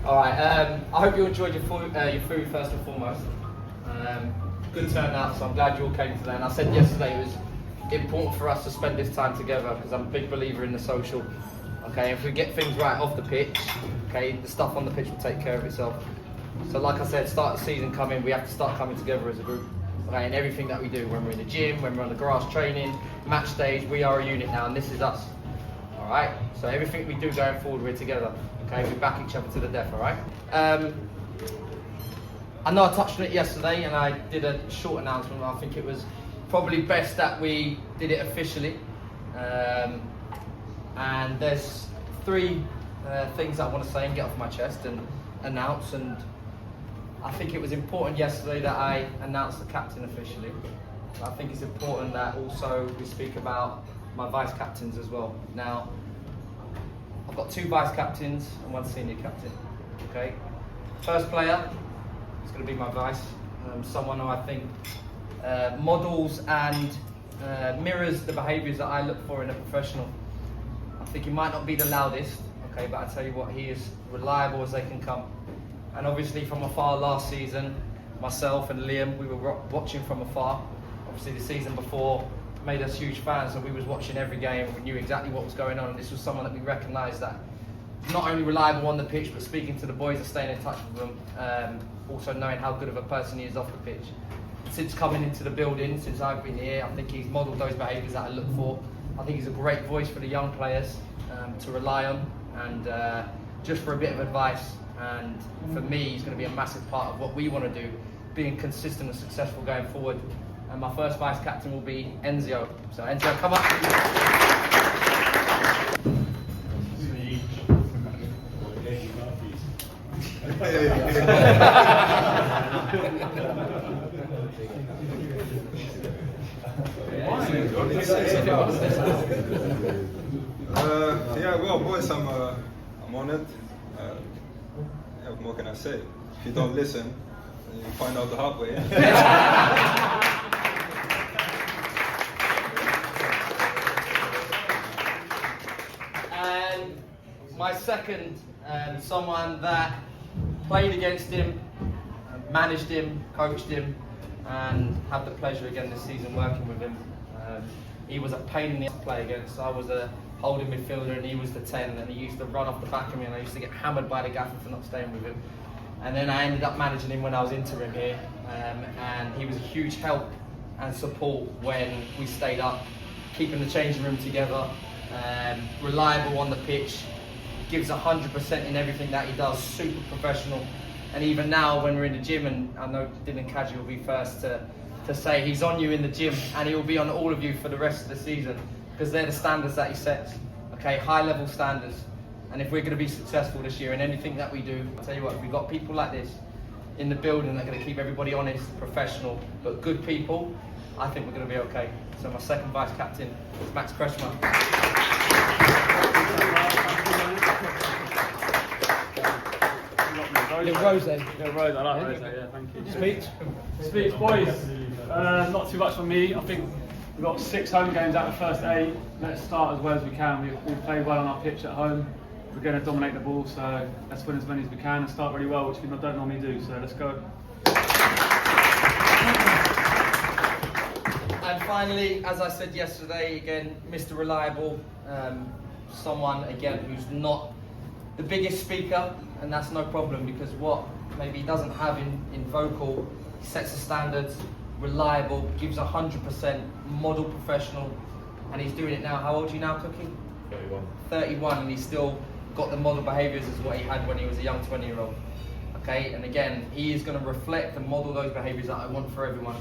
Alright, I hope you enjoyed your food first and foremost. Good turnout, so I'm glad you all came today. And I said yesterday it was important for us to spend this time together because I'm a big believer in the social. Okay, if we get things right off the pitch, okay, the stuff on the pitch will take care of itself. So like I said, start the season coming, we have to start coming together as a group. Okay, and everything that we do, when we're in the gym, when we're on the grass training, match days, we are a unit now and this is us. Alright, so everything we do going forward, we're together. Okay, we back each other to the death, alright? I know I touched on it yesterday and I did a short announcement. I think it was probably best that we did it officially. And there's three things I want to say and get off my chest and announce. And I think it was important yesterday that I announced the captain officially. I think it's important that also we speak about my vice captains as well. Now, I've got two vice captains and one senior captain. Okay, first player is going to be my vice, someone who I think models and mirrors the behaviours that I look for in a professional. I think he might not be the loudest, okay, but I tell you what, he is reliable as they can come. And obviously from afar last season, myself and Liam, we were watching from afar. Obviously the season before made us huge fans, so we was watching every game and we knew exactly what was going on. And this was someone that we recognised that not only reliable on the pitch, but speaking to the boys and staying in touch with them, also knowing how good of a person he is off the pitch. Since coming into the building, since I've been here, I think he's modelled those behaviours that I look for. I think he's a great voice for the young players to rely on, and just for a bit of advice. And for me, he's going to be a massive part of what we want to do, being consistent and successful going forward. And my first vice captain will be Enzio. So Enzio, come up. Yeah, well, boys, I'm honoured. Yeah, what more can I say? If you don't listen, you find out the hard way. And my second, someone that played against him, managed him, coached him, and had the pleasure again this season working with him. He was a pain in the ass to play against. I was a holding midfielder and he was the 10, and he used to run off the back of me and I used to get hammered by the gaffer for not staying with him. And then I ended up managing him when I was interim here, and he was a huge help and support when we stayed up, keeping the changing room together, reliable on the pitch, gives 100% in everything that he does, super professional. And even now when we're in the gym, and I know Dylan Kadji will be first to say he's on you in the gym, and he will be on all of you for the rest of the season, because they're the standards that he sets, okay, high level standards. And if we're going to be successful this year in anything that we do, I'll tell you what, if we've got people like this in the building that are going to keep everybody honest, professional, but good people, I think we're going to be okay. So my second vice captain is Max Kretschmer. Rose. I like Rose, yeah, thank you. Speech, boys. Not too much from me. I think we've got 6 home games out of the first 8. Let's start as well as we can. We've played well on our pitch at home. We're going to dominate the ball, so let's win as many as we can and start really well, which we don't normally do. So let's go. And finally, as I said yesterday, again, Mr. Reliable, someone again who's not the biggest speaker, and that's no problem, because what maybe he doesn't have in vocal, he sets the standards, reliable, gives 100%, model professional, and he's doing it now. How old are you now, Cookie? 31. 31, and he's still got the model behaviours as what he had when he was a young 20-year-old. Okay, and again, he is going to reflect and model those behaviours that I want for everyone.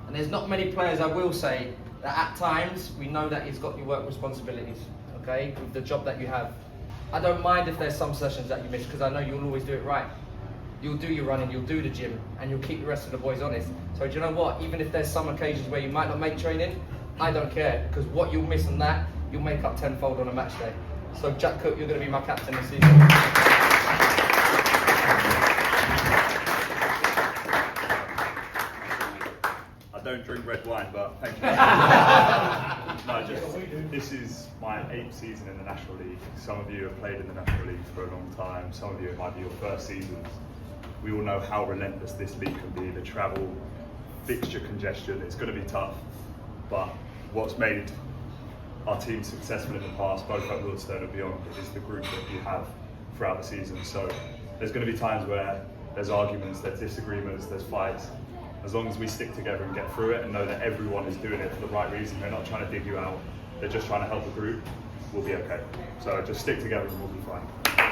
And there's not many players, I will say, that at times we know that he's got your work responsibilities, okay, with the job that you have. I don't mind if there's some sessions that you miss, because I know you'll always do it right. You'll do your running, you'll do the gym, and you'll keep the rest of the boys honest. So do you know what? Even if there's some occasions where you might not make training, I don't care, because what you'll miss on that, you'll make up tenfold on a match day. So Jack Cook, you're going to be my captain this season. I don't drink red wine, but thank you. This is my 8th season in the National League. Some of you have played in the National League for a long time. Some of you, it might be your first seasons. We all know how relentless this league can be. The travel, fixture congestion, it's going to be tough. But what's made our team successful in the past, both at Wealdstone and beyond, is the group that we have throughout the season. So there's going to be times where there's arguments, there's disagreements, there's fights. As long as we stick together and get through it and know that everyone is doing it for the right reason, they're not trying to dig you out, they're just trying to help the group, we'll be okay. So just stick together and we'll be fine.